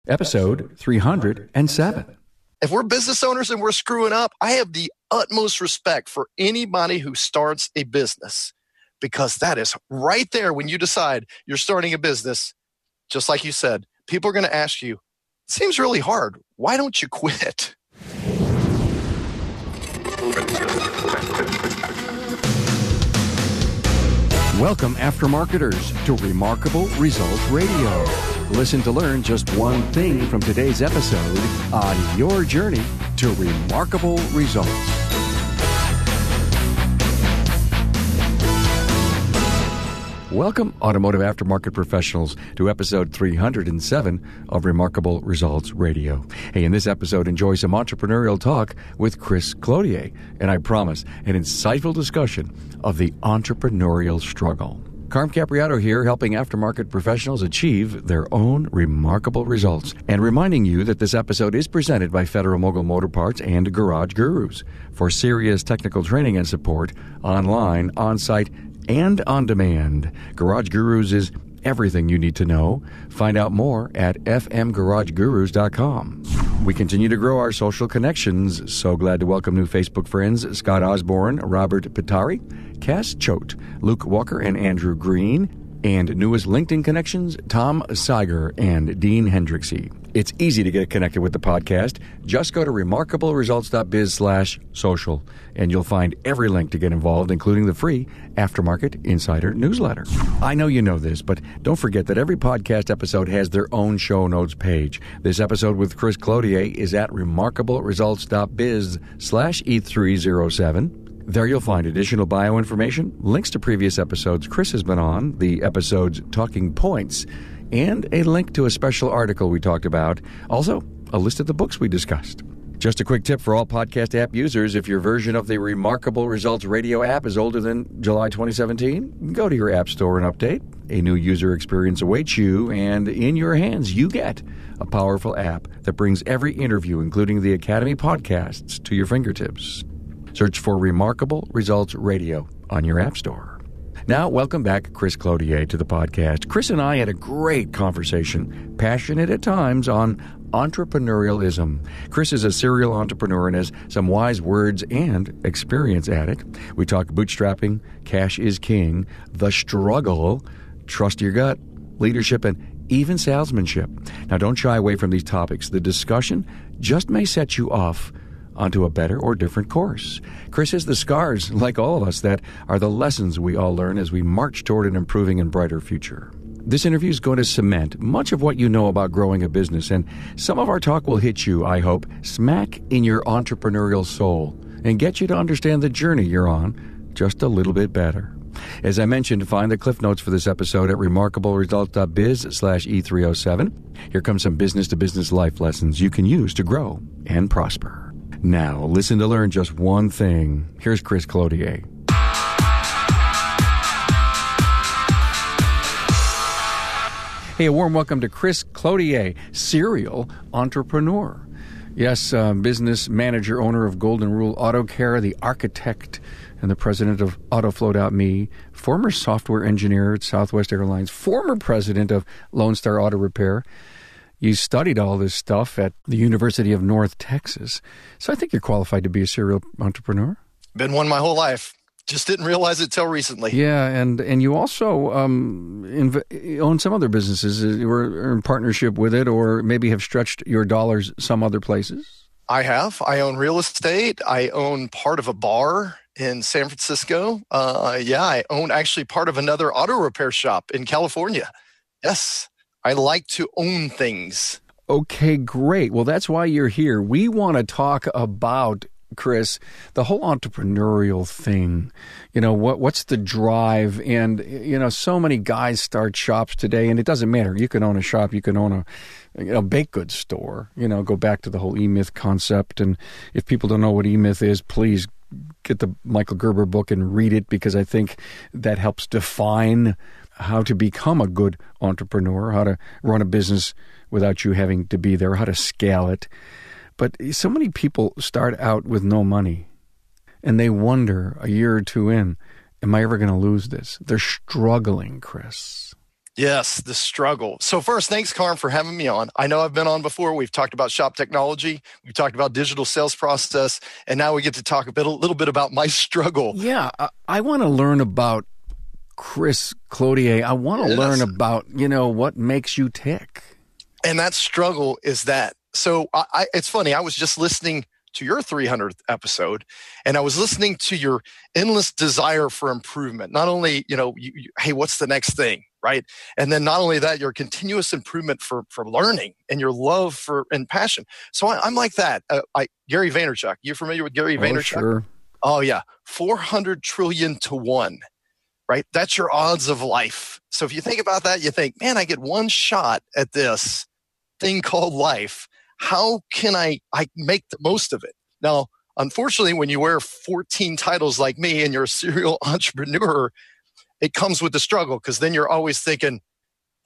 Episode 307. If we're business owners and we're screwing up, I have the utmost respect for anybody who starts a business, because that is right there when you decide you're starting a business. Just like you said, people are going to ask you, it seems really hard. Why don't you quit? Welcome, aftermarketers, to Remarkable Results Radio. Listen to learn just one thing from today's episode on your journey to remarkable results. Welcome, automotive aftermarket professionals, to episode 307 of Remarkable Results Radio. Hey, in this episode, enjoy some entrepreneurial talk with Chris Cloutier, and I promise an insightful discussion of the entrepreneurial struggle. Carm Capriato here, helping aftermarket professionals achieve their own remarkable results, and reminding you that this episode is presented by Federal Mogul Motor Parts and Garage Gurus. For serious technical training and support, online, on-site, and on demand, Garage Gurus is everything you need to know. Find out more at fmgaragegurus.com. We continue to grow our social connections. So glad to welcome new Facebook friends Scott Osborne, Robert Pitari, Cass Choate, Luke Walker, and Andrew Green. And newest LinkedIn connections, Tom Seiger and Dean Hendricksey. It's easy to get connected with the podcast. Just go to remarkableresults.biz/social, and you'll find every link to get involved, including the free Aftermarket Insider newsletter. I know you know this, but don't forget that every podcast episode has their own show notes page. This episode with Chris Cloutier is at remarkableresults.biz/E307. There you'll find additional bio information, links to previous episodes Chris has been on, the episode's talking points, and a link to a special article we talked about. Also, a list of the books we discussed. Just a quick tip for all podcast app users: if your version of the Remarkable Results Radio app is older than July 2017, go to your app store and update. A new user experience awaits you, and in your hands you get a powerful app that brings every interview, including the Academy podcasts, to your fingertips. Search for Remarkable Results Radio on your app store. Now, welcome back, Chris Cloutier, to the podcast. Chris and I had a great conversation, passionate at times, on entrepreneurialism. Chris is a serial entrepreneur and has some wise words and experience at it. We talk bootstrapping, cash is king, the struggle, trust your gut, leadership, and even salesmanship. Now, don't shy away from these topics. The discussion just may set you off onto a better or different course. Chris has the scars, like all of us, that are the lessons we all learn as we march toward an improving and brighter future. This interview is going to cement much of what you know about growing a business, and some of our talk will hit you, I hope, smack in your entrepreneurial soul and get you to understand the journey you're on just a little bit better. As I mentioned, find the cliff notes for this episode at remarkableresults.biz/E307. Here comes some business-to-business life lessons you can use to grow and prosper. Now, listen to learn just one thing. Here's Chris Cloutier. Hey, a warm welcome to Chris Cloutier, serial entrepreneur. Yes, business manager, owner of Golden Rule Auto Care, the architect and the president of AutoFlow.me, former software engineer at Southwest Airlines, former president of Lone Star Auto Repair. You studied all this stuff at the University of North Texas. So I think you're qualified to be a serial entrepreneur. Been one my whole life. Just didn't realize it till recently. Yeah, and you also own some other businesses. You were in partnership with it, or maybe have stretched your dollars some other places. I have. I own real estate. I own part of a bar in San Francisco. I own actually part of another auto repair shop in California. Yes. I like to own things. Okay, great. Well, that's why you're here. We want to talk about, Chris, the whole entrepreneurial thing. You know, what's the drive? And, you know, so many guys start shops today, and it doesn't matter. You can own a shop. You can own a baked goods store. You know, go back to the whole E-Myth concept. And if people don't know what E-Myth is, please get the Michael Gerber book and read it, because I think that helps define how to become a good entrepreneur, how to run a business without you having to be there, how to scale it. But so many people start out with no money, and they wonder a year or two in, am I ever going to lose this? They're struggling, Chris. Yes, the struggle. So first, thanks, Carm, for having me on. I know I've been on before. We've talked about shop technology. We've talked about digital sales process. And now we get to talk a little bit about my struggle. Yeah, I want to learn about Chris Cloutier. I want to learn about, what makes you tick. And that struggle is that. So it's funny. I was just listening to your 300th episode, and I was listening to your endless desire for improvement. Not only, hey, what's the next thing, right? And then not only that, your continuous improvement for learning and your love for and passion. So I'm like that. Gary Vaynerchuk. You familiar with Gary Vaynerchuk? Sure. Oh yeah, 400 trillion to 1. Right? That's your odds of life. So if you think about that, you think, man, I get one shot at this thing called life. How can I make the most of it? Now, unfortunately, when you wear 14 titles like me and you're a serial entrepreneur, it comes with the struggle, because then you're always thinking,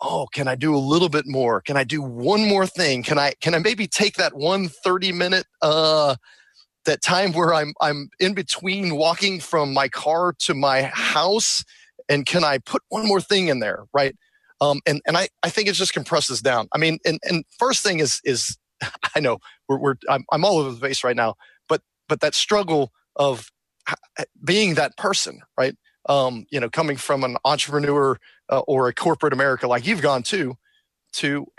oh, can I do a little bit more? Can I do one more thing? Can I maybe take that 30-minute that time where I'm in between walking from my car to my house, and can I put one more thing in there, right? And I think it just compresses down. I mean, and first thing is I know I'm all over the place right now, but that struggle of being that person, right? Coming from an entrepreneur or a corporate America like you've gone to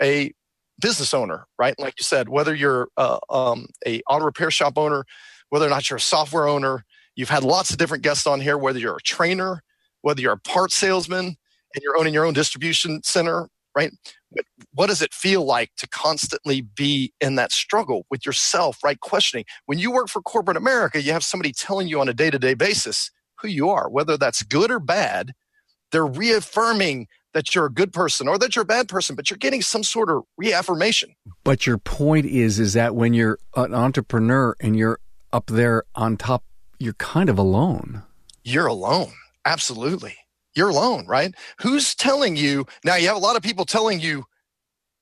a business owner, right? Like you said, whether you're a auto repair shop owner, whether or not you're a software owner, you've had lots of different guests on here, whether you're a trainer, whether you're a part salesman and you're owning your own distribution center, right? What does it feel like to constantly be in that struggle with yourself, right? Questioning. When you work for corporate America, you have somebody telling you on a day-to-day basis who you are, whether that's good or bad. They're reaffirming that you're a good person or that you're a bad person, but you're getting some sort of reaffirmation. But your point is that when you're an entrepreneur and you're up there on top, you're kind of alone. You're alone. Absolutely. You're alone, right? Who's telling you? Now, you have a lot of people telling you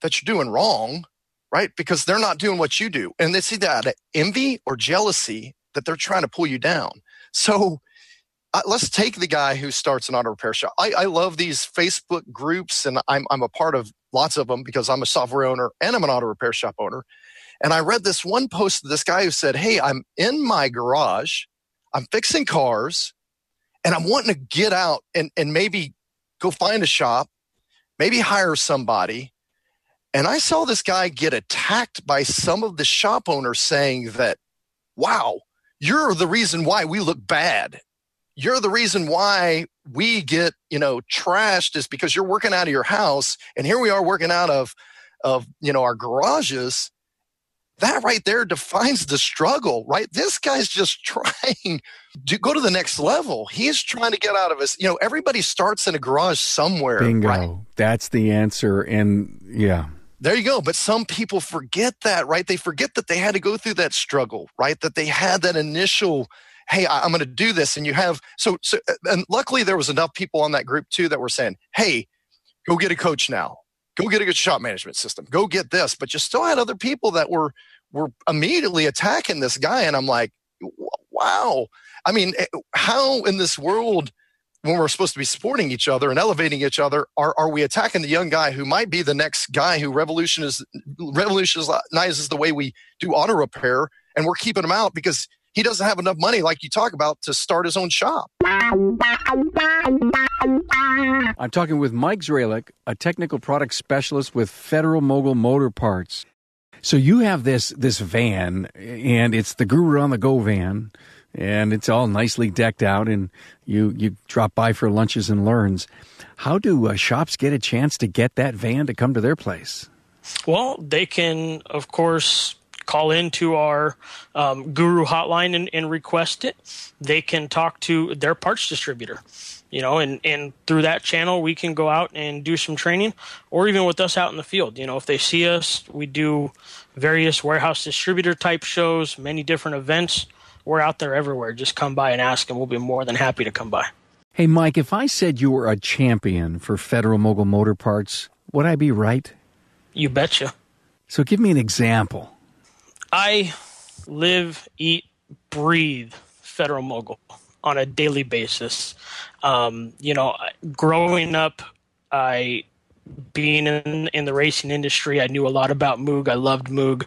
that you're doing wrong, right? Because they're not doing what you do. And they see that envy or jealousy that they're trying to pull you down. So let's take the guy who starts an auto repair shop. I love these Facebook groups, and I'm a part of lots of them because I'm a software owner and I'm an auto repair shop owner. And I read this one post of this guy who said, hey, I'm in my garage, I'm fixing cars, and I'm wanting to get out and maybe go find a shop, maybe hire somebody. And I saw this guy get attacked by some of the shop owners saying that, wow, you're the reason why we look bad. You're the reason why we get, trashed is because you're working out of your house. And here we are working out of our garages. That right there defines the struggle, right? This guy's just trying to go to the next level. He's trying to get out of his, everybody starts in a garage somewhere. Bingo. Right? That's the answer. And yeah. There you go. But some people forget that, right? They forget that they had to go through that struggle, right? That they had that initial, hey, I'm going to do this. And you have, so, and luckily there was enough people on that group too that were saying, hey, go get a coach now. Go get a good shop management system. Go get this. But you still had other people that were immediately attacking this guy. And I'm like, wow. I mean, how in this world, when we're supposed to be supporting each other and elevating each other, are we attacking the young guy who might be the next guy who revolutionizes the way we do auto repair, and we're keeping him out because he doesn't have enough money, like you talk about, to start his own shop? I'm talking with Mike Zralik, a technical product specialist with Federal Mogul Motor Parts. So you have this van, and it's the Guru on the Go van, and it's all nicely decked out, and you drop by for lunches and learns. How do shops get a chance to get that van to come to their place? Well, they can, of course, call into our Guru hotline and request it. They can talk to their parts distributor, and through that channel, we can go out and do some training, or even with us out in the field. If they see us, we do various warehouse distributor type shows, many different events. We're out there everywhere. Just come by and ask, and we'll be more than happy to come by. Hey, Mike, if I said you were a champion for Federal Mogul Motor Parts, would I be right? You betcha. So give me an example. I live, eat, breathe Federal Mogul on a daily basis. Growing up, I being in the racing industry, I knew a lot about Moog. I loved Moog.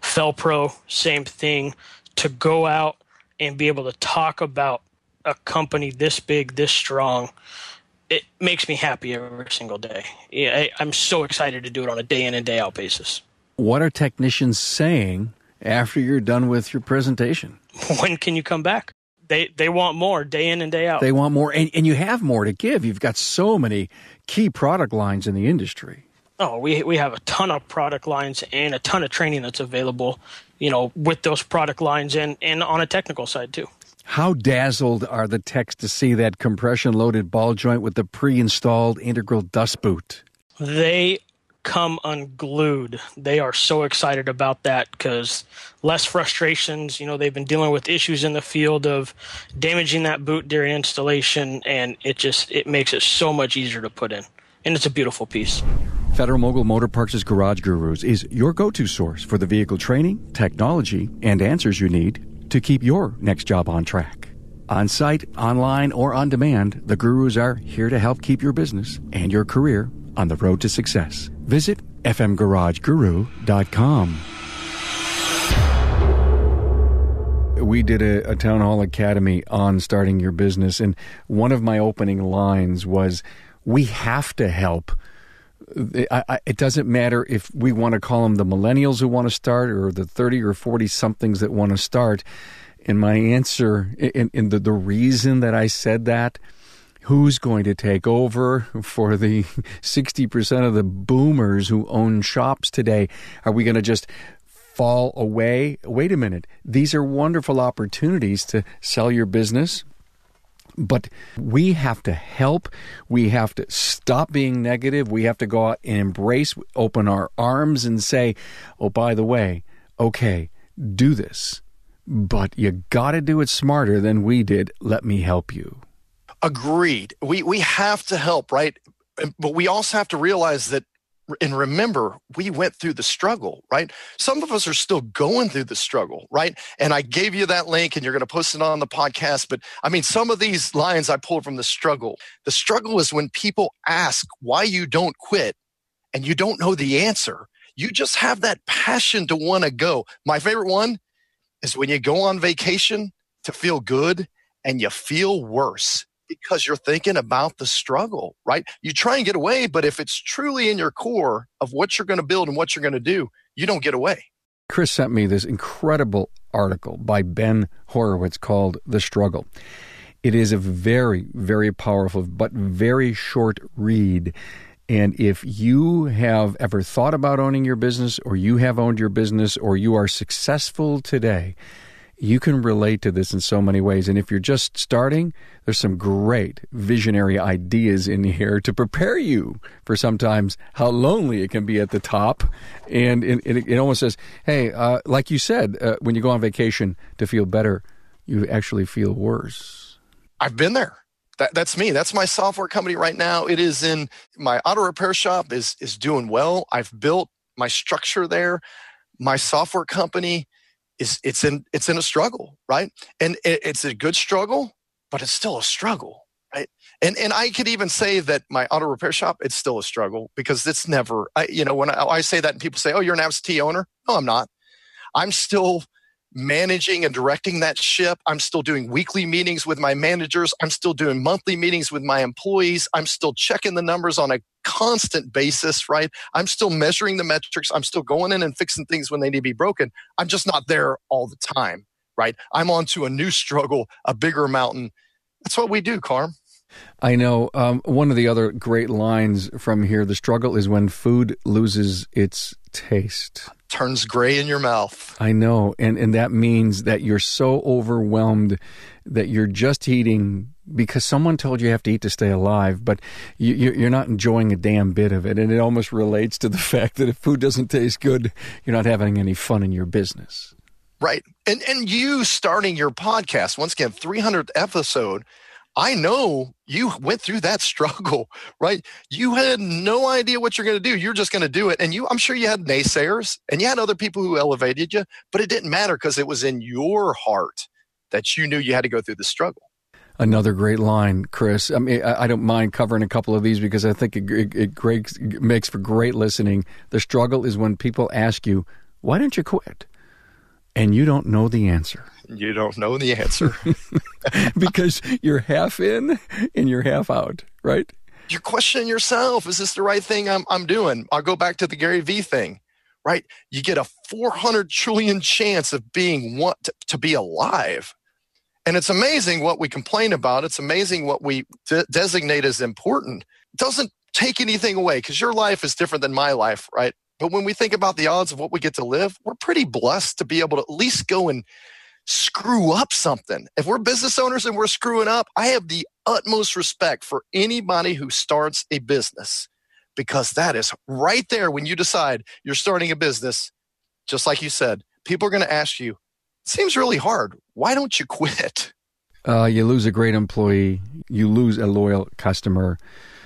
Felpro, same thing. To go out and be able to talk about a company this big, this strong, it makes me happy every single day. Yeah, I'm so excited to do it on a day in and day out basis. What are technicians saying after you're done with your presentation? When can you come back? They want more day in and day out. They want more, and you have more to give. You've got so many key product lines in the industry. Oh, we have a ton of product lines and a ton of training that's available, with those product lines and on a technical side too. How dazzled are the techs to see that compression-loaded ball joint with the pre-installed integral dust boot? They come unglued. They are so excited about that because less frustrations. They've been dealing with issues in the field of damaging that boot during installation, and it makes it so much easier to put in. And it's a beautiful piece. Federal Mogul Motor Parts' Garage Gurus is your go-to source for the vehicle training, technology, and answers you need to keep your next job on track. On site, online, or on demand, the Gurus are here to help keep your business and your career on the road to success. Visit fmgarageguru.com. We did a Town Hall Academy on starting your business, and one of my opening lines was, we have to help. It doesn't matter if we want to call them the millennials who want to start or the 30 or 40 somethings that want to start. And my answer, in the reason that I said that, who's going to take over for the 60% of the boomers who own shops today? Are we going to just fall away? Wait a minute. These are wonderful opportunities to sell your business. But we have to help. We have to stop being negative. We have to go out and embrace, open our arms and say, oh, by the way, okay, do this. But you got to do it smarter than we did. Let me help you. Agreed. We have to help, right? But we also have to realize that, and remember, we went through the struggle, right? Some of us are still going through the struggle, right? And I gave you that link and you're going to post it on the podcast. But I mean, some of these lines I pulled from the struggle. The struggle is when people ask why you don't quit and you don't know the answer. You just have that passion to want to go. My favorite one is when you go on vacation to feel good and you feel worse, because you're thinking about the struggle, right? You try and get away, but if it's truly in your core of what you're going to build and what you're going to do, you don't get away. Chris sent me this incredible article by Ben Horowitz called The Struggle. It is a very, very powerful but very short read. And if you have ever thought about owning your business, or you have owned your business, or you are successful today, you can relate to this in so many ways. And if you're just starting, there's some great visionary ideas in here to prepare you for sometimes how lonely it can be at the top. And it almost says, hey, like you said, when you go on vacation to feel better, you actually feel worse. I've been there. That's me. That's my software company right now. It is in my auto repair shop is doing well. I've built my structure there. My software company it's in a struggle, right? And it's a good struggle, but it's still a struggle, right? And I could even say that my auto repair shop, it's still a struggle, because it's never, when I say that and people say, oh, you're an absentee owner. No, I'm not. I'm still managing and directing that ship. I'm still doing weekly meetings with my managers. I'm still doing monthly meetings with my employees. I'm still checking the numbers on a constant basis, right? I'm still measuring the metrics. I'm still going in and fixing things when they need to be broken. I'm just not there all the time, right? I'm on to a new struggle, a bigger mountain. That's what we do, Carm. I know. One of the other great lines from here, the struggle is when food loses its taste. Turns gray in your mouth. I know. And that means that you're so overwhelmed that you're just eating because someone told you have to eat to stay alive, but you're not enjoying a damn bit of it. And it almost relates to the fact that if food doesn't taste good, you're not having any fun in your business. Right. And you starting your podcast, once again, 300th episode, I know you went through that struggle, right? You had no idea what you're going to do. You're just going to do it. And I'm sure you had naysayers and you had other people who elevated you, but it didn't matter because it was in your heart that you knew you had to go through the struggle. Another great line, Chris. I mean, I don't mind covering a couple of these because I think it makes for great listening. The struggle is when people ask you, why don't you quit? And you don't know the answer. You don't know the answer. Because you're half in and you're half out, right? You're questioning yourself. Is this the right thing I'm doing? I'll go back to the Gary Vee thing, right? You get a 400 trillion chance of being to be alive. And it's amazing what we complain about. It's amazing what we designate as important. It doesn't take anything away because your life is different than my life, right? But when we think about the odds of what we get to live, we're pretty blessed to be able to at least go and screw up something. If we're business owners and we're screwing up, I have the utmost respect for anybody who starts a business because that is right there when you decide you're starting a business. Just like you said, people are going to ask you, it seems really hard. Why don't you quit? You lose a great employee. You lose a loyal customer.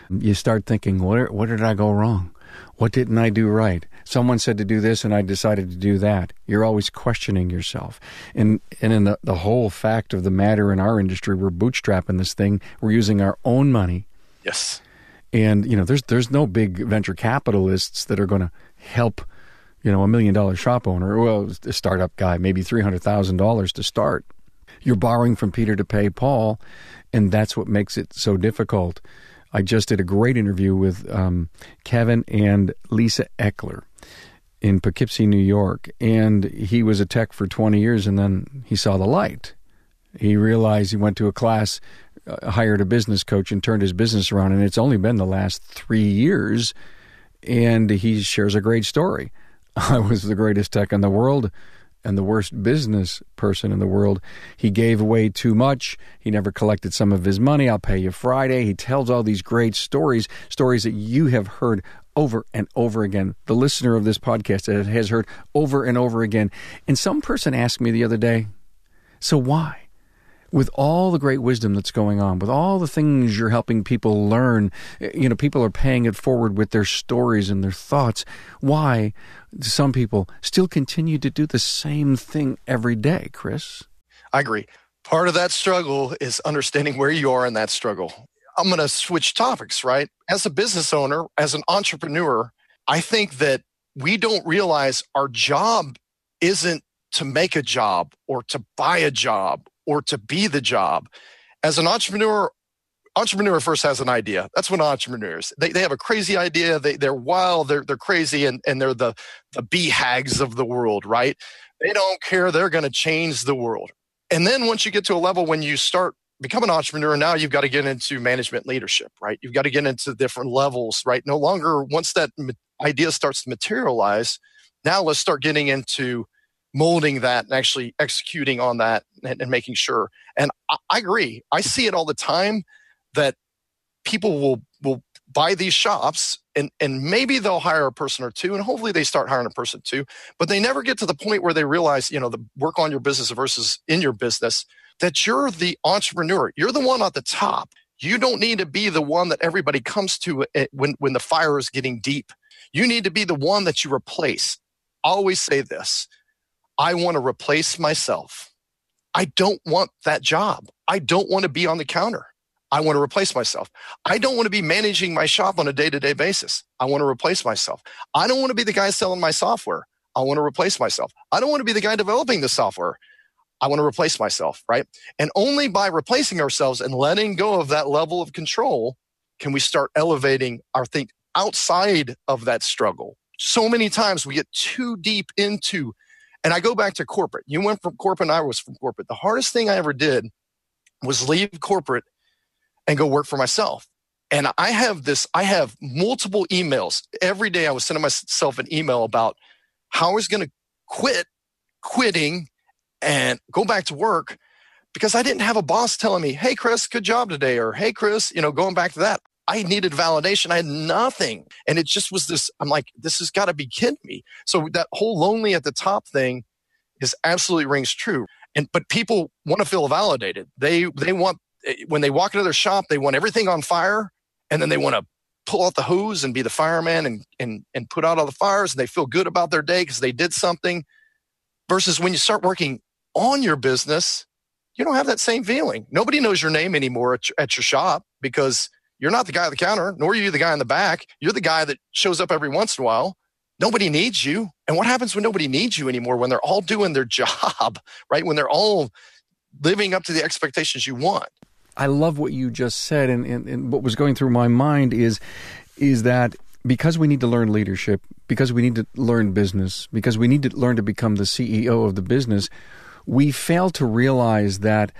You start thinking, what did I go wrong? What didn't I do right? Someone said to do this and I decided to do that. You're always questioning yourself. And in the whole fact of the matter in our industry, we're bootstrapping this thing. We're using our own money. Yes. And, there's no big venture capitalists that are going to help $1 million shop owner, well, a startup guy, maybe $300,000 to start. You're borrowing from Peter to pay Paul, and that's what makes it so difficult. I just did a great interview with Kevin and Lisa Eckler in Poughkeepsie, New York, and he was a tech for 20 years, and then he saw the light. He realized he went to a class, hired a business coach, and turned his business around, and it's only been the last 3 years, and he shares a great story. I was the greatest tech in the world and the worst business person in the world. He gave away too much. He never collected some of his money. I'll pay you Friday. He tells all these great stories that you have heard over and over again. The listener of this podcast has heard over and over again. And some person asked me the other day, so why? With all the great wisdom that's going on, with all the things you're helping people learn, people are paying it forward with their stories and their thoughts. Why do some people still continue to do the same thing every day, Chris? I agree. Part of that struggle is understanding where you are in that struggle. I'm going to switch topics, right? As a business owner, as an entrepreneur, I think that we don't realize our job isn't to make a job or to buy a job or to be the job. As an entrepreneur first has an idea. That's what entrepreneurs, they have a crazy idea. They're wild, they're crazy, and they're the BHAGs of the world, right? They don't care. They're going to change the world. And then once you get to a level when you start become an entrepreneur, now you've got to get into management leadership, right? You've got to get into different levels, right? No longer, once that idea starts to materialize, now let's start getting into molding that and actually executing on that and making sure. And I agree. I see it all the time that people will buy these shops and maybe they'll hire a person or two, and hopefully they start hiring a person too, but they never get to the point where they realize, the work on your business versus in your business, that you're the entrepreneur. You're the one at the top. You don't need to be the one that everybody comes to when the fire is getting deep. You need to be the one that you replace. I always say this. I want to replace myself. I don't want that job. I don't want to be on the counter. I want to replace myself. I don't want to be managing my shop on a day-to-day basis. I want to replace myself. I don't want to be the guy selling my software. I want to replace myself. I don't want to be the guy developing the software. I want to replace myself, right? And only by replacing ourselves and letting go of that level of control can we start elevating our thing outside of that struggle. So many times we get too deep into, and I go back to corporate. You went from corporate and I was from corporate. The hardest thing I ever did was leave corporate and go work for myself. And I have multiple emails. Every day I was sending myself an email about how I was going to quitting and go back to work because I didn't have a boss telling me, hey, Chris, good job today. Or, hey, Chris, going back to that. I needed validation. I had nothing. And it just was this, I'm like, this has got to be kidding me. So that whole lonely at the top thing is absolutely rings true. But people want to feel validated. They want, when they walk into their shop, they want everything on fire. And then they want to pull out the hose and be the fireman and put out all the fires. And they feel good about their day because they did something. Versus when you start working on your business, you don't have that same feeling. Nobody knows your name anymore at your shop because you're not the guy at the counter, nor are you the guy in the back. You're the guy that shows up every once in a while. Nobody needs you. And what happens when nobody needs you anymore? When they're all doing their job, right? When they're all living up to the expectations you want. I love what you just said. And what was going through my mind is that because we need to learn leadership, because we need to learn business, because we need to learn to become the CEO of the business, we fail to realize that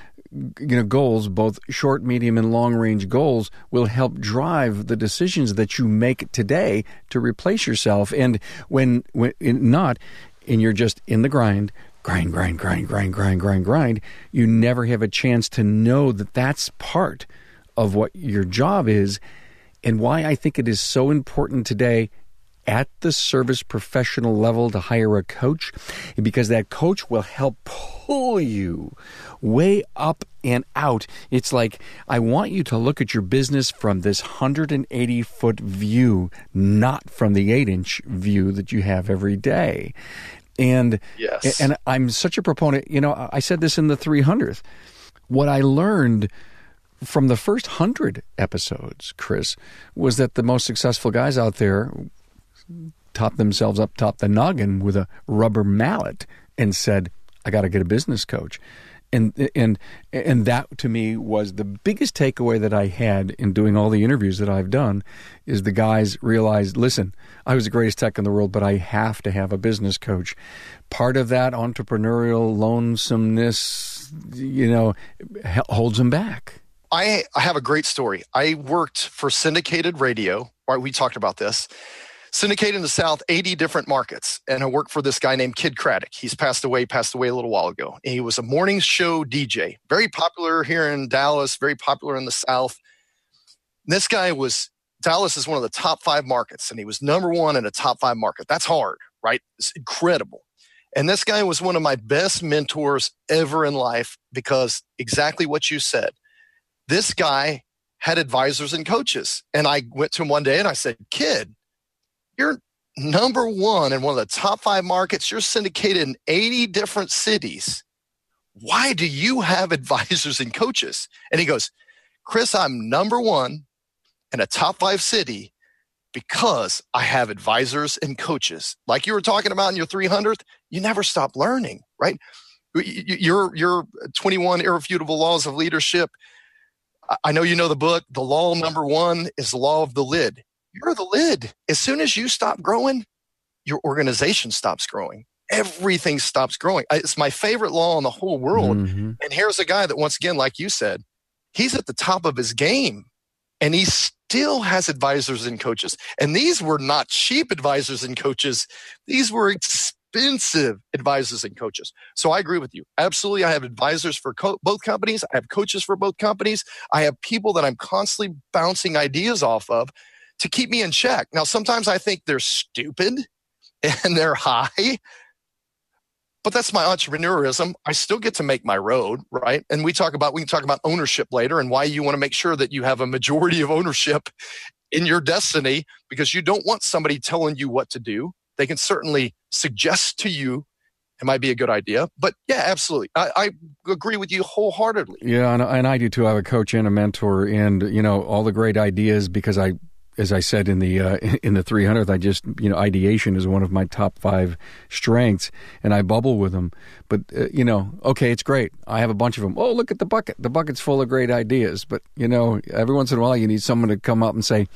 goals, both short, medium, and long-range goals, will help drive the decisions that you make today to replace yourself. And when not, and you're just in the grind, you never have a chance to know that that's part of what your job is, and why I think it is so important today at the service professional level to hire a coach, because that coach will help pull you way up and out. It's like, I want you to look at your business from this 180-foot view, not from the 8-inch view that you have every day. And yes. And I'm such a proponent. I said this in the 300th. What I learned from the first 100 episodes, Chris, was that the most successful guys out there topped themselves up top the noggin with a rubber mallet and said, I got to get a business coach. And that to me was the biggest takeaway that I had in doing all the interviews that I've done, is the guys realized, listen, I was the greatest tech in the world, but I have to have a business coach. Part of that entrepreneurial lonesomeness, holds them back. I have a great story. I worked for syndicated radio. Right, we talked about this. Syndicated in the South, 80 different markets. And I worked for this guy named Kid Craddock. He's passed away a little while ago. And he was a morning show DJ, very popular here in Dallas, very popular in the South. And this guy Dallas is one of the top 5 markets, and he was number 1 in a top 5 market. That's hard, right? It's incredible. And this guy was one of my best mentors ever in life, because exactly what you said. This guy had advisors and coaches. And I went to him one day and I said, Kid, you're number 1 in one of the top 5 markets. You're syndicated in 80 different cities. Why do you have advisors and coaches? And he goes, Chris, I'm number 1 in a top 5 city because I have advisors and coaches. Like you were talking about in your 300th, you never stop learning, right? Your 21 Irrefutable Laws of Leadership. I know you know the book. The law number 1 is the law of the lid. You're the lid. As soon as you stop growing, your organization stops growing. Everything stops growing. It's my favorite law in the whole world. Mm-hmm. And here's a guy that, once again, like you said, he's at the top of his game, and he still has advisors and coaches. And these were not cheap advisors and coaches. These were expensive advisors and coaches. So I agree with you. Absolutely. I have advisors for both companies. I have coaches for both companies. I have people that I'm constantly bouncing ideas off of to keep me in check. Now, sometimes I think they're stupid and they're high, but that's my entrepreneurialism. I still get to make my road, right? And we can talk about ownership later, and why you want to make sure that you have a majority of ownership in your destiny, because you don't want somebody telling you what to do. They can certainly suggest to you it might be a good idea. But yeah, absolutely. I agree with you wholeheartedly. Yeah, and I do too. I have a coach and a mentor, and all the great ideas, because as I said in the 300th, I just, ideation is one of my top 5 strengths, and I bubble with them. But, okay, it's great. I have a bunch of them. Oh, look at the bucket. The bucket's full of great ideas. But, every once in a while you need someone to come up and say,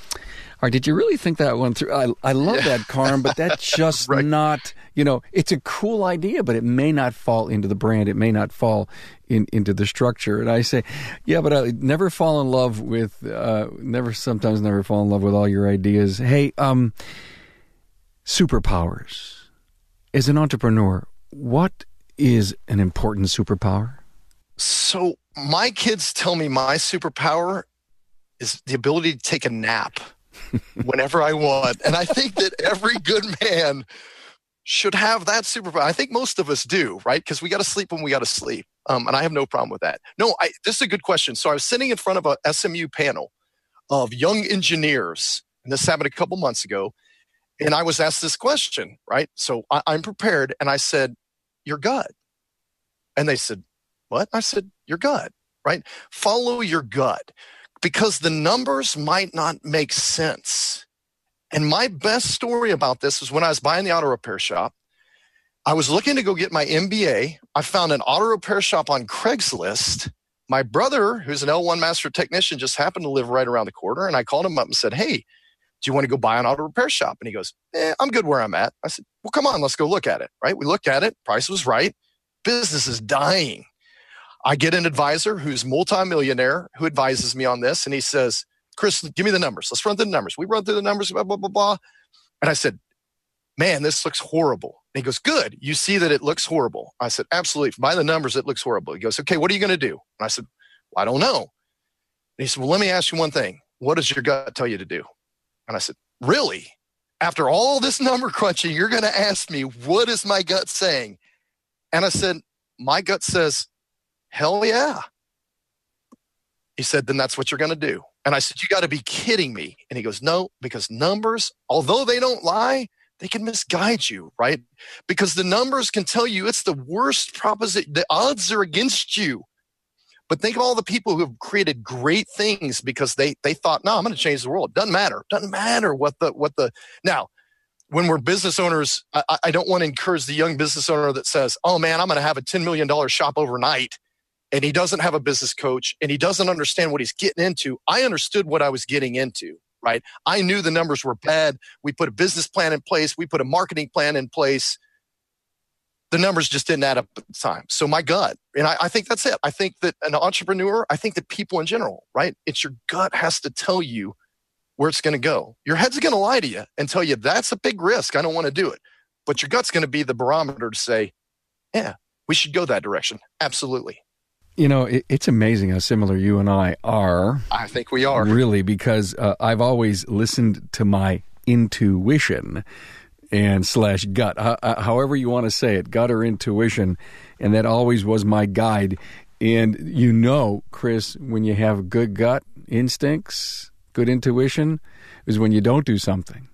all right, did you really think that one through? I love that, Carm, but that's just right. Not, it's a cool idea, but it may not fall into the brand. It may not fall into the structure. And I say, yeah, but I never fall in love with, sometimes never fall in love with all your ideas. Hey, superpowers. As an entrepreneur, what is an important superpower? So my kids tell me my superpower is the ability to take a nap whenever I want. And I think that every good man should have that superpower. I think most of us do, right? Because we got to sleep when we got to sleep. And I have no problem with that. No, this is a good question. So I was sitting in front of a SMU panel of young engineers, and this happened a couple months ago. And I was asked this question, right? So I'm prepared. And I said, your gut. And they said, What? I said, your gut, right? Follow your gut, because the numbers might not make sense. And my best story about this was when I was buying the auto repair shop. I was looking to go get my MBA. I found an auto repair shop on Craigslist. My brother, who's an L1 master technician, just happened to live right around the corner. And I called him up and said, hey, do you want to go buy an auto repair shop? And he goes, I'm good where I'm at. I said, well, come on, let's go look at it, right? We looked at it. Price was right. Business is dying. I get an advisor who's multimillionaire who advises me on this. And he says, Chris, give me the numbers. Let's run through the numbers. We run through the numbers, blah, blah, blah, blah. And I said, man, this looks horrible. And he goes, good. You see that it looks horrible. I said, absolutely. By the numbers, it looks horrible. He goes, okay, what are you going to do? And I said, well, I don't know. And he said, well, let me ask you one thing. What does your gut tell you to do? And I said, really? After all this number crunching, you're going to ask me, what is my gut saying? And I said, my gut says, hell yeah. He said, then that's what you're going to do. And I said, you got to be kidding me. And he goes, no, because numbers, although they don't lie, they can misguide you, right? Because the numbers can tell you it's the worst proposition. The odds are against you. But think of all the people who have created great things because they thought, no, I'm going to change the world. Doesn't matter. Doesn't matter what the. Now, when we're business owners, I don't want to encourage the young business owner that says, oh man, I'm going to have a $10 million shop overnight. And he doesn't have a business coach and he doesn't understand what he's getting into. I understood what I was getting into, right? I knew the numbers were bad. We put a business plan in place. We put a marketing plan in place. The numbers just didn't add up at the time. So my gut, and I think that's it. I think that an entrepreneur, I think that people in general, right? It's your gut has to tell you where it's going to go. Your head's going to lie to you and tell you that's a big risk. I don't want to do it. But your gut's going to be the barometer to say, yeah, we should go that direction. Absolutely. You know, it's amazing how similar you and I are. I think we are. Really, because I've always listened to my intuition and / gut, however you want to say it, gut or intuition, and that always was my guide. And you know, Chris, when you have good gut instincts, good intuition, is when you don't do something.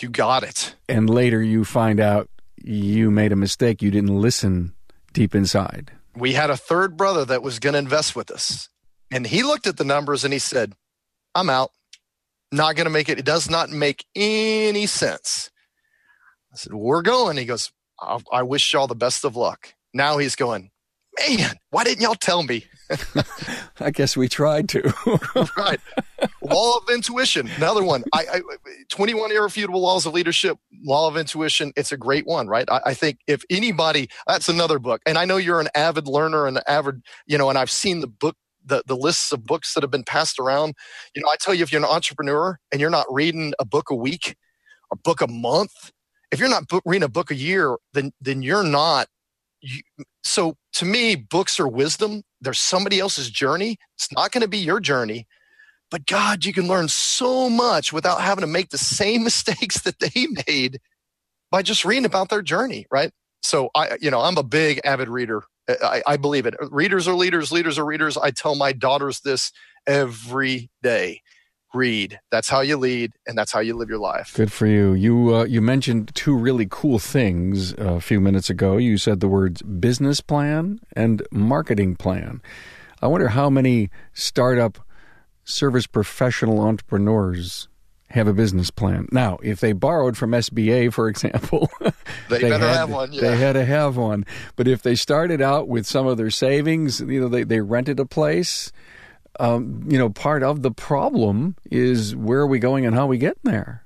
You got it. And later you find out you made a mistake. You didn't listen deep inside. We had a third brother that was going to invest with us. And he looked at the numbers and he said, I'm out. Not going to make it. It does not make any sense. I said, we're going. He goes, I wish y'all the best of luck. Now he's going, man, why didn't y'all tell me? I guess we tried to. Right. Law of intuition. Another one. 21 irrefutable laws of leadership, law of intuition. It's a great one, right? I think if anybody, that's another book. And I know you're an avid learner and an avid, and I've seen the book, the lists of books that have been passed around. I tell you, if you're an entrepreneur and you're not reading a book a week, a book a month, if you're not reading a book a year, then you're not. So to me, books are wisdom. They're somebody else's journey. It's not going to be your journey. But God, you can learn so much without having to make the same mistakes that they made by just reading about their journey, right? So I'm a big avid reader. I believe it. Readers are leaders. Leaders are readers. I tell my daughters this every day. Read. That's how you lead, and that's how you live your life. Good for you. You mentioned two really cool things a few minutes ago. You said the words business plan and marketing plan. I wonder how many startup service professional entrepreneurs have a business plan. Now, if they borrowed from SBA, for example, they better have one. Yeah. They had to have one. But if they started out with some of their savings, they rented a place. Part of the problem is where are we going and how are we getting there?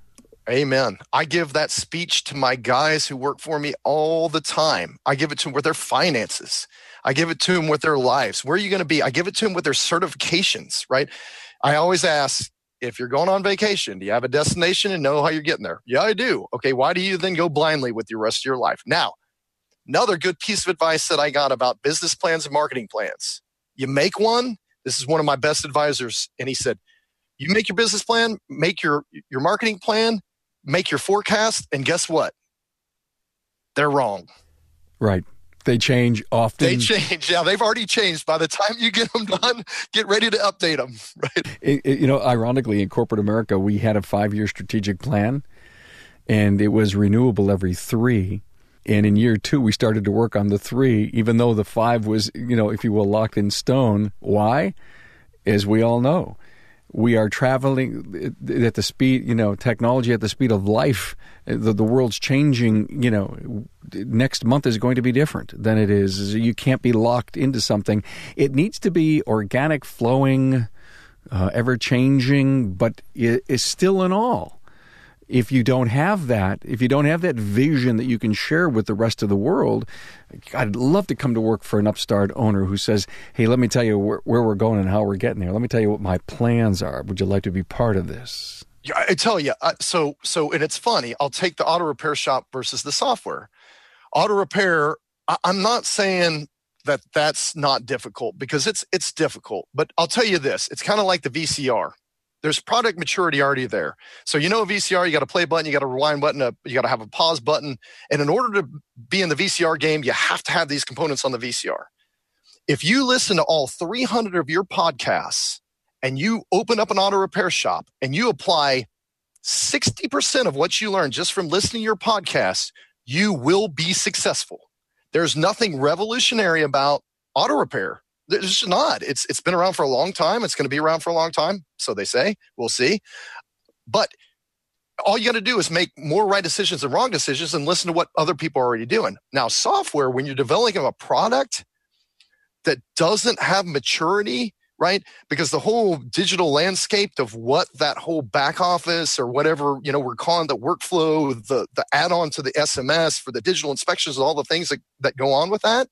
Amen. I give that speech to my guys who work for me all the time. I give it to them with their finances. I give it to them with their lives. Where are you going to be? I give it to them with their certifications, right? I always ask, if you're going on vacation, do you have a destination and know how you're getting there? Yeah, I do. Okay, why do you then go blindly with the rest of your life? Now, another good piece of advice that I got about business plans and marketing plans. You make one. This is one of my best advisors. And he said, you make your business plan, make your marketing plan, make your forecast, and guess what? They're wrong. Right. They change often. They change. Yeah, they've already changed. By the time you get them done, get ready to update them. Right. Ironically, in corporate America, we had a 5-year strategic plan, and it was renewable every 3. And in year 2, we started to work on the 3, even though the 5 was, if you will, locked in stone. Why? As we all know, we are traveling at the speed, technology at the speed of life. The world's changing, next month is going to be different than it is. You can't be locked into something. It needs to be organic, flowing, ever-changing, but it is still in all. If you don't have that vision that you can share with the rest of the world, I'd love to come to work for an upstart owner who says, hey, let me tell you where we're going and how we're getting there. Let me tell you what my plans are. Would you like to be part of this? Yeah, I tell you, so, and it's funny, I'll take the auto repair shop versus the software. Auto repair, I'm not saying that that's not difficult, because it's difficult, but I'll tell you this, it's kind of like the VCR. There's product maturity already there. So a VCR, you got a play button, you got a rewind button, you got to have a pause button. And in order to be in the VCR game, you have to have these components on the VCR. If you listen to all 300 of your podcasts and you open up an auto repair shop and you apply 60% of what you learn just from listening to your podcast, you will be successful. There's nothing revolutionary about auto repair. There's just not. It's been around for a long time. It's going to be around for a long time. So they say. We'll see. But all you got to do is make more right decisions than wrong decisions and listen to what other people are already doing. Now, software, when you're developing a product that doesn't have maturity, right? Because the whole digital landscape of what that whole back office or whatever, we're calling the workflow, the add-on to the SMS for the digital inspections and all the things that go on with that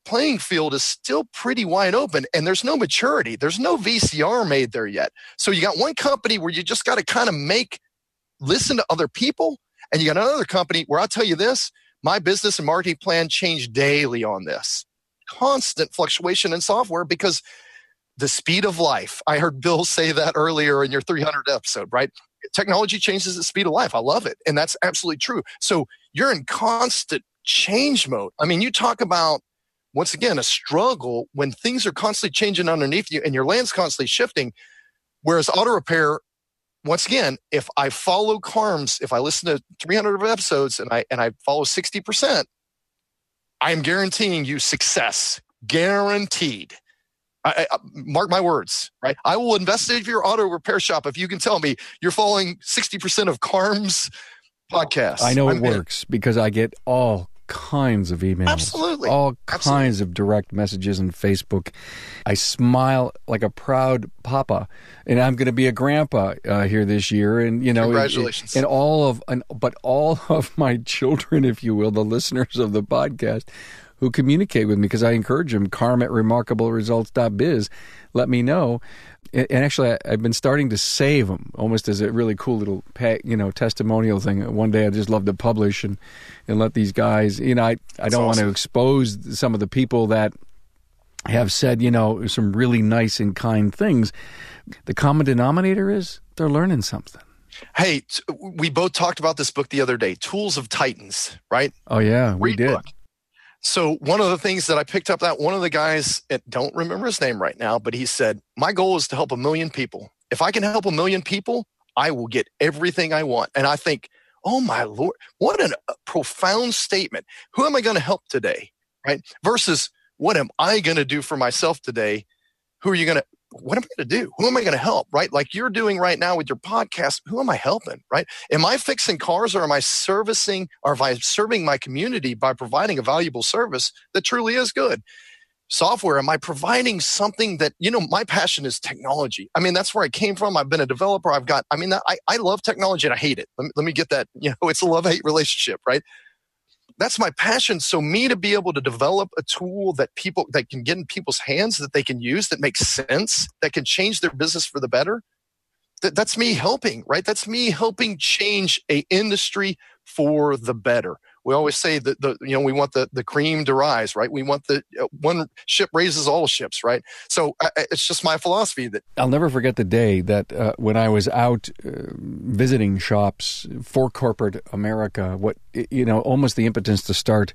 playing field is still pretty wide open, and there's no maturity. There's no VCR made there yet. So you got one company where you just got to kind of listen to other people, and you got another company where I'll tell you this, my business and marketing plan change daily on this. Constant fluctuation in software because the speed of life. I heard Bill say that earlier in your 300 episode, right? Technology changes the speed of life. I love it. And that's absolutely true. So you're in constant change mode. I mean, you talk about, once again, a struggle when things are constantly changing underneath you and your land's constantly shifting. Whereas auto repair, once again, if I follow CARMs, if I listen to 300 episodes and I follow 60%, I am guaranteeing you success. Guaranteed. I mark my words, right? I will invest in your auto repair shop if you can tell me you're following 60% of CARM's podcasts. I know it works because I get all kinds of emails. Absolutely. All kinds of direct messages on Facebook. I smile like a proud papa, and I'm going to be a grandpa here this year. And congratulations. But all of my children, if you will, the listeners of the podcast, who communicate with me, because I encourage them, carm@remarkableresults.biz. Let me know. And actually, I've been starting to save them almost as a really cool little, testimonial thing. One day I'd just love to publish and let these guys, I don't want to expose some of the people that have said, some really nice and kind things. The common denominator is they're learning something. Hey, we both talked about this book the other day, Tools of Titans, right? Oh, yeah, we did. Book. So one of the things that I picked up, that one of the guys, I don't remember his name right now, but he said, my goal is to help 1 million people. If I can help 1 million people, I will get everything I want. And I think, oh my Lord, what a profound statement. Who am I going to help today? Right? Versus what am I going to do for myself today? What am I going to do? Who am I going to help? Right? Like you're doing right now with your podcast. Who am I helping? Right? Am I fixing cars, or am I serving my community by providing a valuable service that truly is good? Software, am I providing something that, my passion is technology. I mean, that's where I came from. I've been a developer. I love technology and I hate it. Let me get that, it's a love-hate relationship, right? That's my passion. So me to be able to develop a tool that can get in people's hands, that they can use, that makes sense, that can change their business for the better. That's me helping, right? That's me helping change a industry for the better. We always say that we want the cream to rise, right? We want the one ship raises all ships, right? So it's just my philosophy that I'll never forget the day that when I was out visiting shops for corporate America, almost the impetus to start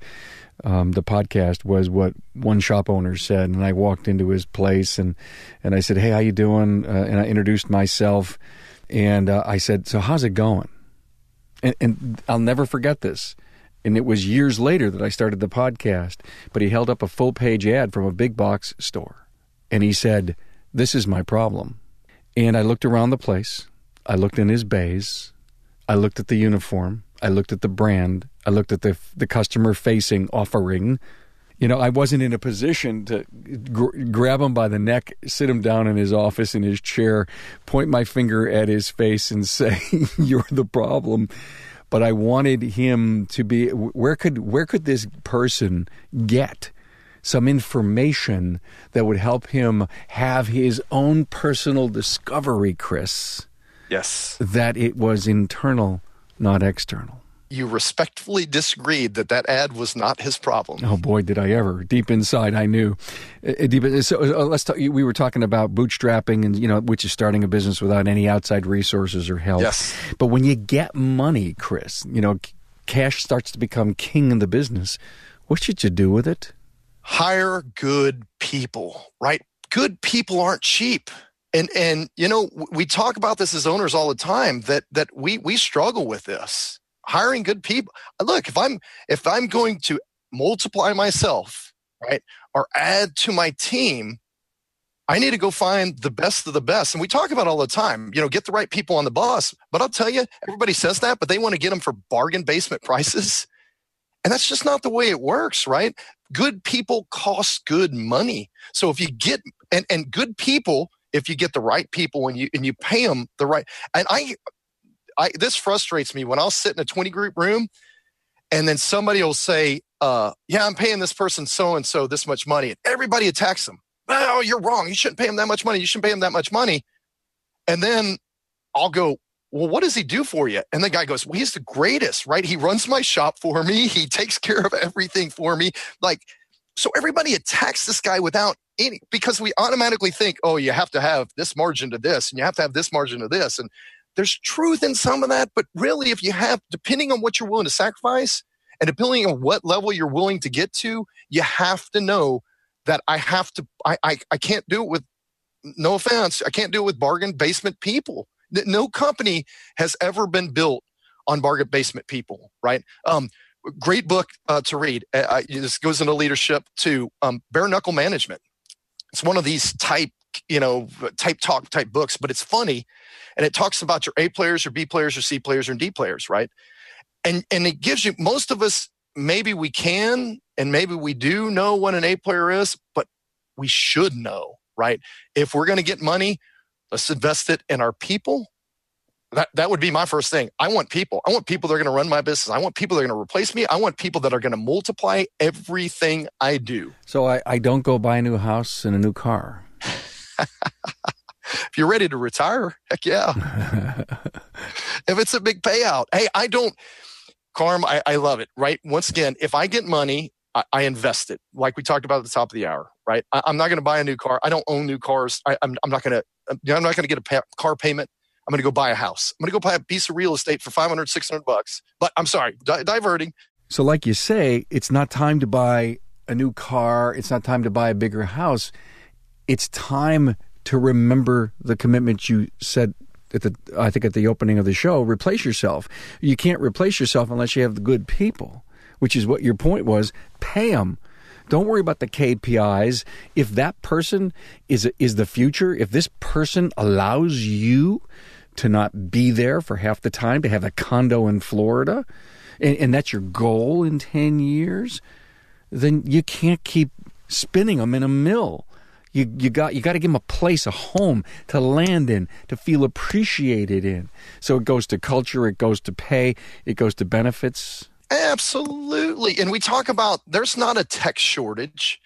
the podcast was what one shop owner said. And I walked into his place and I said, hey, how you doing? And I introduced myself and I said, so how's it going? And I'll never forget this. And it was years later that I started the podcast. But he held up a full-page ad from a big box store. And he said, "This is my problem." And I looked around the place. I looked in his bays. I looked at the uniform. I looked at the brand. I looked at the customer-facing offering. You know, I wasn't in a position to grab him by the neck, sit him down in his office in his chair, point my finger at his face and say, "You're the problem." But I wanted him to be, where could this person get some information that would help him have his own personal discovery, Chris? Yes. That it was internal, not external. You respectfully disagreed that ad was not his problem. Oh boy, did I ever! Deep inside, I knew. So let's talk. We were talking about bootstrapping, and which is starting a business without any outside resources or help. Yes. But when you get money, Chris, cash starts to become king in the business. What should you do with it? Hire good people, right? Good people aren't cheap. And we talk about this as owners all the time, that we struggle with this. Hiring good people. Look, if I'm going to multiply myself, right, or add to my team, I need to go find the best of the best. And we talk about it all the time, get the right people on the bus. But I'll tell you, everybody says that, but they want to get them for bargain basement prices. And that's just not the way it works, right? Good people cost good money. So if you get, and good people, if you get the right people and you pay them the right, and this frustrates me when I'll sit in a 20 group room and then somebody will say, yeah, I'm paying this person so-and-so this much money. And everybody attacks them. Oh, you're wrong. You shouldn't pay him that much money. You shouldn't pay him that much money. And then I'll go, well, what does he do for you? And the guy goes, well, he's the greatest, right? He runs my shop for me. He takes care of everything for me. So everybody attacks this guy without any, because we automatically think, oh, you have to have this margin to this, and you have to have this margin to this. And there's truth in some of that, but really, if you have, depending on what you're willing to sacrifice and depending on what level you're willing to get to, you have to know that I can't do it with, no offense, I can't do it with bargain basement people. No company has ever been built on bargain basement people, right? Great book to read. This goes into leadership too. Bare knuckle management. It's one of these type talk type books, but it's funny. And it talks about your A players, your B players, your C players, and D players, right? And it gives you, most of us, maybe we can, and maybe we do know what an A player is, but we should know, right? If we're going to get money, let's invest it in our people. That would be my first thing. I want people. I want people that are going to run my business. I want people that are going to replace me. I want people that are going to multiply everything I do. So I don't go buy a new house and a new car. If you're ready to retire, heck yeah. If it's a big payout. Hey, Carm, I love it, right? Once again, if I get money, I invest it. Like we talked about at the top of the hour, right? I'm not going to buy a new car. I don't own new cars. I'm not going to get a car payment. I'm going to go buy a house. I'm going to go buy a piece of real estate for $500, $600. But I'm sorry, diverting. So like you say, it's not time to buy a new car. It's not time to buy a bigger house. It's time to remember the commitment you said at the opening of the show. Replace yourself. You can't replace yourself unless you have the good people, which is what your point was. Pay them. Don't worry about the KPIs. If that person is the future, if this person allows you to not be there for half the time, to have a condo in Florida, and that's your goal in 10 years, then you can't keep spinning them in a mill. You got to give them a place, a home to land in, to feel appreciated in. So it goes to culture, it goes to pay, it goes to benefits. Absolutely. And we talk about there's not a tech shortage.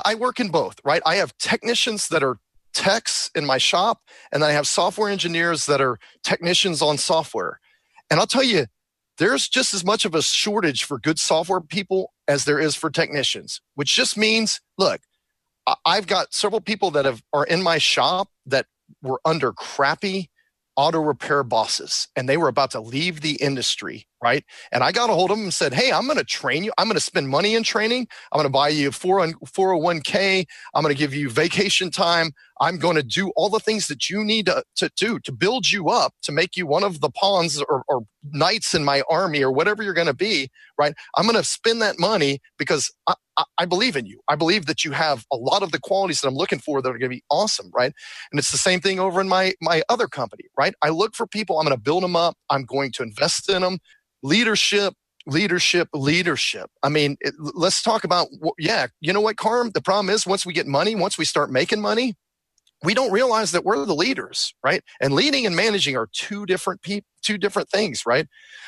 I work in both, right? I have technicians that are techs in my shop, and then I have software engineers that are technicians on software. And I'll tell you, there's just as much of a shortage for good software people as there is for technicians, which just means, look, I've got several people that are in my shop that were under crappy auto repair bosses, and they were about to leave the industry, right? And I got a hold of them and said, hey, I'm going to train you. I'm going to spend money in training. I'm going to buy you 401k. I'm going to give you vacation time. I'm going to do all the things that you need to do to build you up, to make you one of the pawns or knights in my army or whatever you're going to be, right? I'm going to spend that money because I believe in you. I believe that you have a lot of the qualities that I'm looking for that are going to be awesome, right? And it's the same thing over in my other company, right? I look for people. I'm going to build them up. I'm going to invest in them. Leadership. I mean, let's talk about, you know what, Carm? The problem is once we get money, once we start making money, we don't realize that we're the leaders, right? And leading and managing are two different things, right?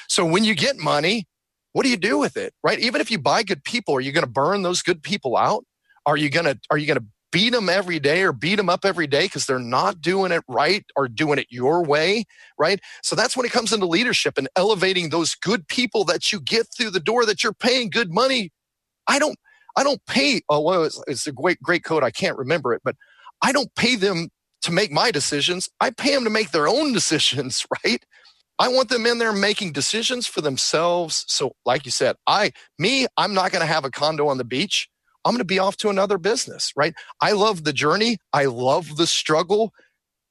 So when you get money, what do you do with it, right? Even if you buy good people, are you going to burn those good people out? Are you going to beat them every day or beat them up every day because they're not doing it right or doing it your way, right? So that's when it comes into leadership and elevating those good people that you get through the door that you're paying good money. I don't pay. Oh, well, it's a great code. I can't remember it, but I don't pay them to make my decisions. I pay them to make their own decisions, right? I want them in there making decisions for themselves. So like you said, I'm not going to have a condo on the beach. I'm going to be off to another business, right? I love the journey. I love the struggle.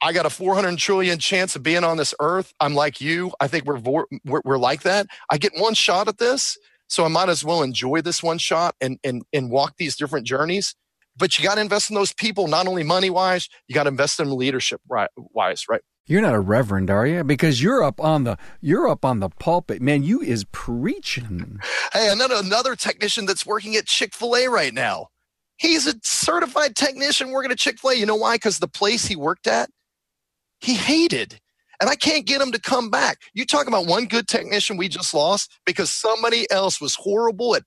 I got a 400 trillion chance of being on this earth. I'm like you. I think we're like that. I get one shot at this, so I might as well enjoy this one shot and walk these different journeys. But you got to invest in those people, not only money-wise, you got to invest in them leadership-wise, right? You're not a reverend, are you? Because you're up on the pulpit. Man, you is preaching. Hey, another technician that's working at Chick-fil-A right now. He's a certified technician working at Chick-fil-A. You know why? Because the place he worked at, he hated. And I can't get him to come back. You talk about one good technician we just lost because somebody else was horrible at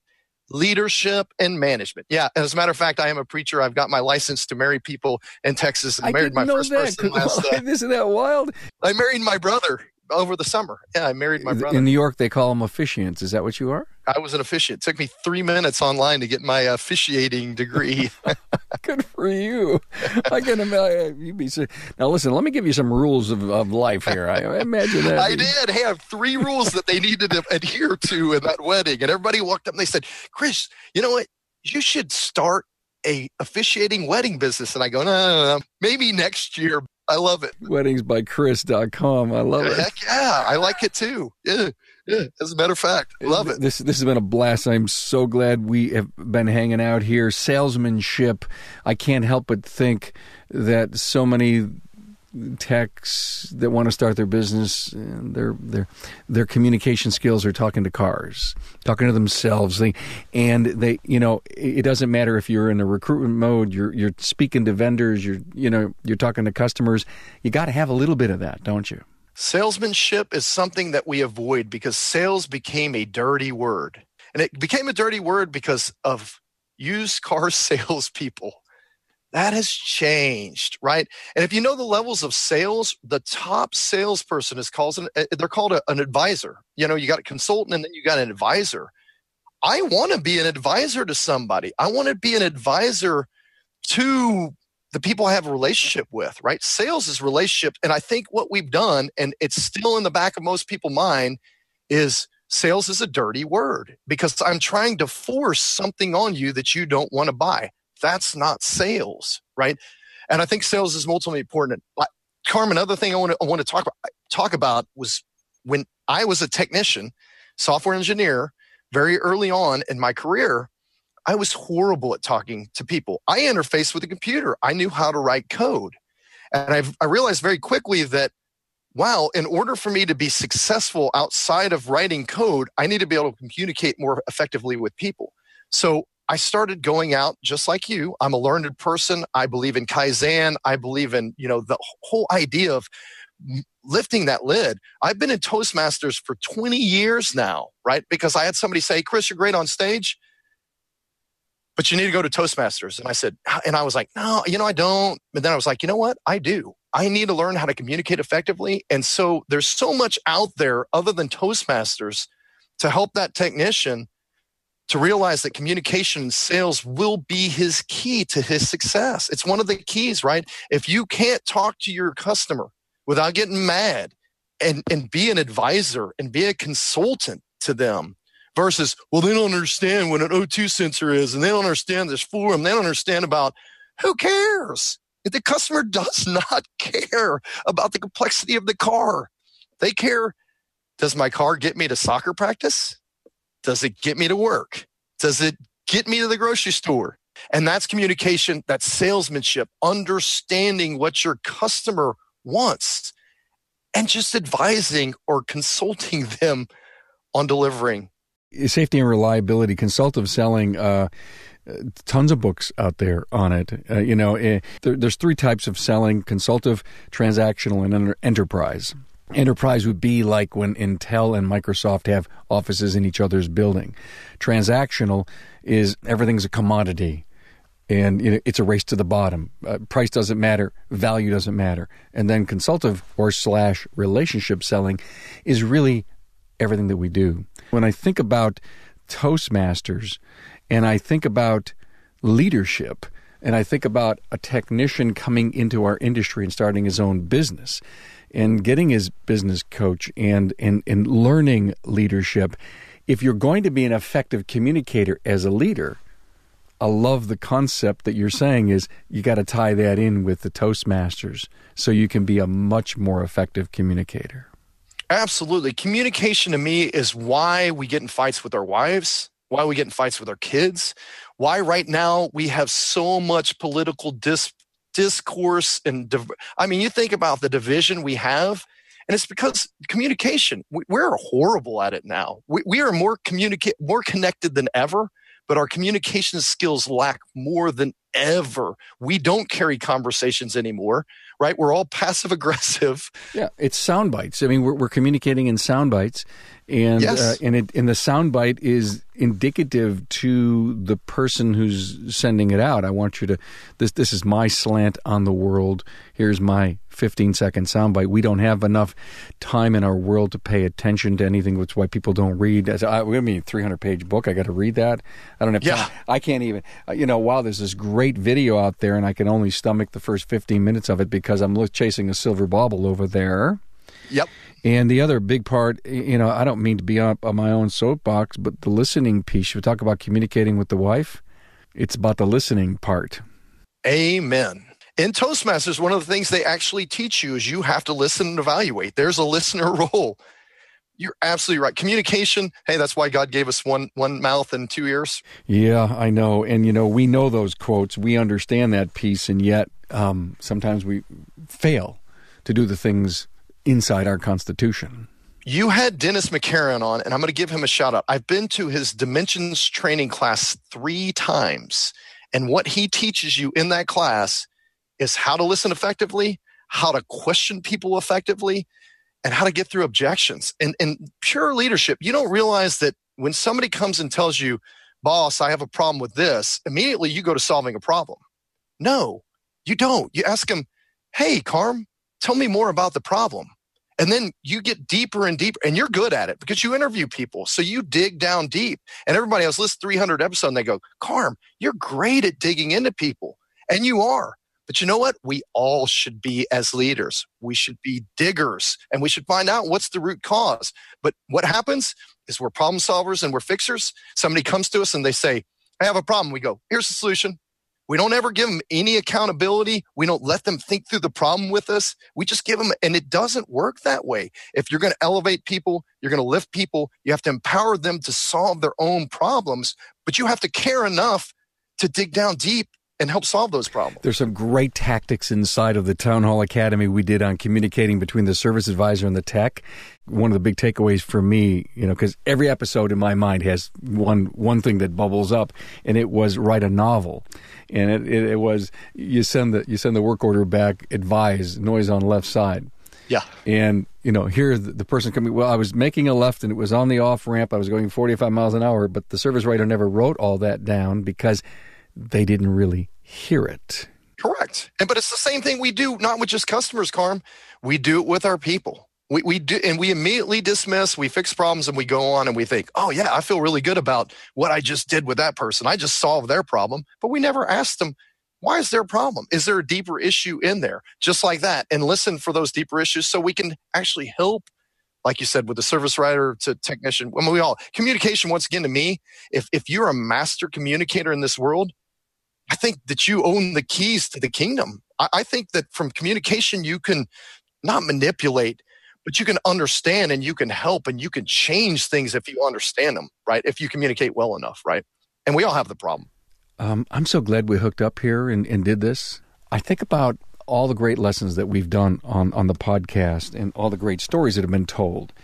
leadership and management. Yeah, as a matter of fact, I am a preacher. I've got my license to marry people in Texas and married my first person last Isn't that wild? I married my brother over the summer. Yeah, I married my brother. In New York, they call them officiants. Is that what you are? I was an officiant. It took me 3 minutes online to get my officiating degree. Good for you. I can imagine. Now, listen, let me give you some rules of life here. I imagine that. I did. Hey, I have 3 rules that they needed to adhere to in that wedding. And everybody walked up and they said, Chris, you know what? You should start a officiating wedding business. And I go, no. Maybe next year. I love it. Weddingsbychris.com. I love it. Heck yeah. I like it too. Yeah. As a matter of fact, love it. This has been a blast. I'm so glad we have been hanging out here. Salesmanship. I can't help but think that so many techs that want to start their business, their communication skills are talking to cars, talking to themselves. It doesn't matter if you're in a recruitment mode, you're speaking to vendors, you're talking to customers. You got to have a little bit of that, don't you? Salesmanship is something that we avoid because sales became a dirty word. And it became a dirty word because of used car salespeople. That has changed, right? And if you know the levels of sales, the top salesperson they're called an advisor. You got a consultant and then you got an advisor. I want to be an advisor to somebody. I want to be an advisor to the people I have a relationship with, right? Sales is relationship. And I think what we've done, and it's still in the back of most people's mind, is sales is a dirty word because I'm trying to force something on you that you don't want to buy. That's not sales, right? And I think sales is ultimately important. Carmen, another thing I want to talk about was when I was a technician, software engineer, very early on in my career, I was horrible at talking to people. I interfaced with a computer. I knew how to write code. And I realized very quickly that, wow, in order for me to be successful outside of writing code, I need to be able to communicate more effectively with people. So I started going out just like you. I'm a learned person. I believe in Kaizen. I believe in, the whole idea of lifting that lid. I've been in Toastmasters for 20 years now, right? Because I had somebody say, Chris, you're great on stage, but you need to go to Toastmasters. And I was like, no, I don't. But then I was like, you know what? I do. I need to learn how to communicate effectively. And so there's so much out there other than Toastmasters to help that technician to realize that communication and sales will be his key to his success. It's one of the keys, right? If you can't talk to your customer, without getting mad and be an advisor and be a consultant to them versus, well, they don't understand what an O2 sensor is and they don't understand this form. They don't understand about who cares? The customer does not care about the complexity of the car. They care, does my car get me to soccer practice? Does it get me to work? Does it get me to the grocery store? And that's communication, that's salesmanship, understanding what your customer wants and just advising or consulting them on delivering. Safety and reliability, consultative selling, tons of books out there on it. There's three types of selling: consultative, transactional, and enterprise. Enterprise would be like when Intel and Microsoft have offices in each other's building. Transactional is everything's a commodity, and it's a race to the bottom. Price doesn't matter, value doesn't matter. And then consultative or / relationship selling is really everything that we do. When I think about Toastmasters, and I think about leadership, and I think about a technician coming into our industry and starting his own business and getting his business coach and learning leadership, if you're going to be an effective communicator as a leader, I love the concept that you're saying is you got to tie that in with the Toastmasters so you can be a much more effective communicator. Absolutely. Communication to me is why we get in fights with our wives, why we get in fights with our kids, why right now we have so much political discourse. And you think about the division we have, and it's because communication, we're horrible at it now. We are more connected than ever, but our communication skills lack more than ever. We don't carry conversations anymore, right? We're all passive aggressive. Yeah, it's sound bites. I mean, we're communicating in sound bites, and yes. And the sound bite is indicative to the person who's sending it out. I want you to. This is my slant on the world. Here's my 15-second soundbite. We don't have enough time in our world to pay attention to anything. That's why people don't read. We're going to be a 300-page book. I got to read that. I don't have time. I can't even. Wow, there's this great video out there, and I can only stomach the first 15 minutes of it because I'm chasing a silver bauble over there. Yep. And the other big part, I don't mean to be up on my own soapbox, but the listening piece. We talk about communicating with the wife. It's about the listening part. Amen. In Toastmasters, one of the things they actually teach you is you have to listen and evaluate. There's a listener role. You're absolutely right. Communication, hey, that's why God gave us one mouth and two ears. Yeah, I know. And, we know those quotes. We understand that piece, and yet sometimes we fail to do the things inside our Constitution. You had Dennis McCarran on, and I'm going to give him a shout out. I've been to his Dimensions training class 3 times, and what he teaches you in that class is how to listen effectively, how to question people effectively, and how to get through objections. And pure leadership, you don't realize that when somebody comes and tells you, boss, I have a problem with this, immediately you go to solving a problem. No, you don't. You ask them, hey, Carm, tell me more about the problem. And then you get deeper and deeper, and you're good at it because you interview people. So you dig down deep. And everybody else listens to 300 episodes, and they go, Carm, you're great at digging into people. And you are. But you know what? We all should be as leaders. We should be diggers, and we should find out what's the root cause. But what happens is we're problem solvers and we're fixers. Somebody comes to us and they say, I have a problem. We go, here's the solution. We don't ever give them any accountability. We don't let them think through the problem with us. We just give them, and it doesn't work that way. If you're going to elevate people, you're going to lift people, you have to empower them to solve their own problems, but you have to care enough to dig down deep and help solve those problems. There's some great tactics inside of the Town Hall Academy we did on communicating between the service advisor and the tech. One of the big takeaways for me, because every episode in my mind has one thing that bubbles up, and it was write a novel. And it was you send the work order back, advise, noise on left side. Yeah. And, here the person coming, well, I was making a left and it was on the off ramp. I was going 45 miles an hour, but the service writer never wrote all that down because they didn't really hear it. Correct. But it's the same thing we do, not with just customers, Carm. We do it with our people. We do, and we immediately dismiss, we fix problems, and we go on and we think, oh yeah, I feel really good about what I just did with that person. I just solved their problem. But we never asked them, Why is there a problem? Is there a deeper issue in there? Just like that. And listen for those deeper issues so we can actually help, like you said, with the service writer to technician. I mean, communication, once again, to me, if you're a master communicator in this world, I think that you own the keys to the kingdom. I think that from communication, you can not manipulate, but you can understand and you can help and you can change things if you understand them, right? If you communicate well enough, right? And we all have the problem. I'm so glad we hooked up here and did this. I think about all the great lessons that we've done on the podcast and all the great stories that have been told.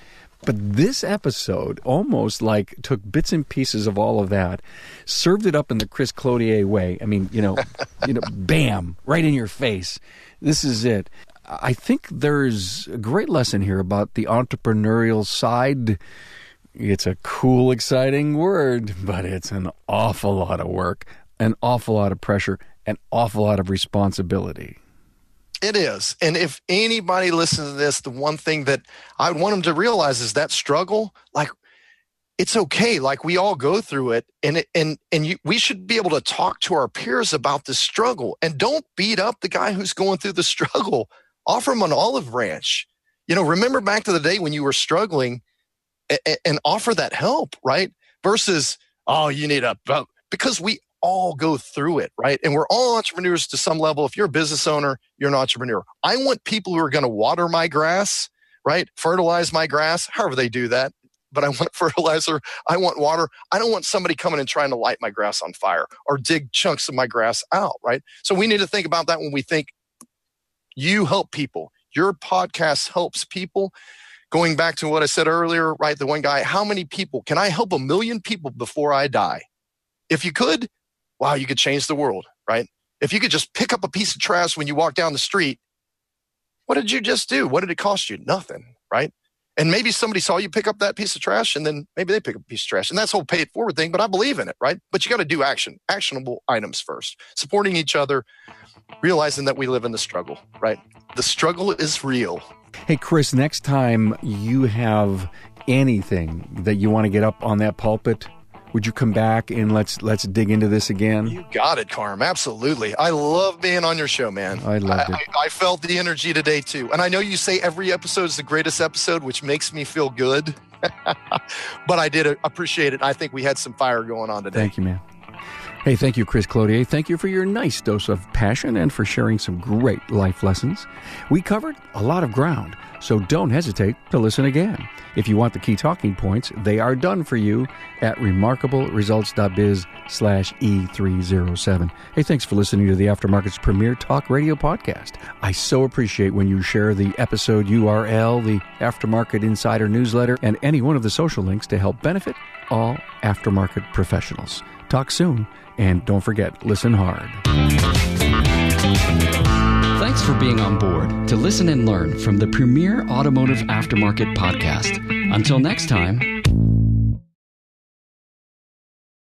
But this episode almost like took bits and pieces of all of that, served it up in the Chris Cloutier way. I mean, bam, right in your face. This is it. I think there's a great lesson here about the entrepreneurial side. It's a cool, exciting word, but it's an awful lot of work, an awful lot of pressure, an awful lot of responsibility. It is. And if anybody listens to this, the one thing that I would want them to realize is that struggle, like, it's okay. Like, we all go through it. We should be able to talk to our peers about this struggle. And don't beat up the guy who's going through the struggle. Offer him an olive branch. Remember back to the day when you were struggling and offer that help, right? Versus, you need because we all go through it, right? And we're all entrepreneurs to some level. If you're a business owner, you're an entrepreneur. I want people who are going to water my grass, right? Fertilize my grass, however they do that. But I want fertilizer. I want water. I don't want somebody coming and trying to light my grass on fire or dig chunks of my grass out, right? So we need to think about that when we think you help people. Your podcast helps people. Going back to what I said earlier, right? The one guy, how many people? Can I help 1 million people before I die? If you could, wow, you could change the world, right? If you could just pick up a piece of trash when you walk down the street, what did you just do? What did it cost you? Nothing, right? And maybe somebody saw you pick up that piece of trash and then maybe they pick up a piece of trash. And that's the whole pay it forward thing, but I believe in it, right? But you got to do actionable items first. Supporting each other, realizing that we live in the struggle, right? The struggle is real. Hey, Chris, next time you have anything that you want to get up on that pulpit, would you come back and let's dig into this again? You got it, Carm. Absolutely. I love being on your show, man. I loved it. I felt the energy today, too. And I know you say every episode is the greatest episode, which makes me feel good. But I did appreciate it. I think we had some fire going on today. Thank you, man. Hey, thank you, Chris Cloutier. Thank you for your nice dose of passion and for sharing some great life lessons. We covered a lot of ground, so don't hesitate to listen again. If you want the key talking points, they are done for you at remarkableresults.biz/E307. Hey, thanks for listening to the Aftermarket's premier talk radio podcast. I so appreciate when you share the episode URL, the Aftermarket Insider newsletter, and any one of the social links to help benefit all aftermarket professionals. Talk soon, and don't forget, listen hard. Thanks for being on board to listen and learn from the premier automotive aftermarket podcast. Until next time,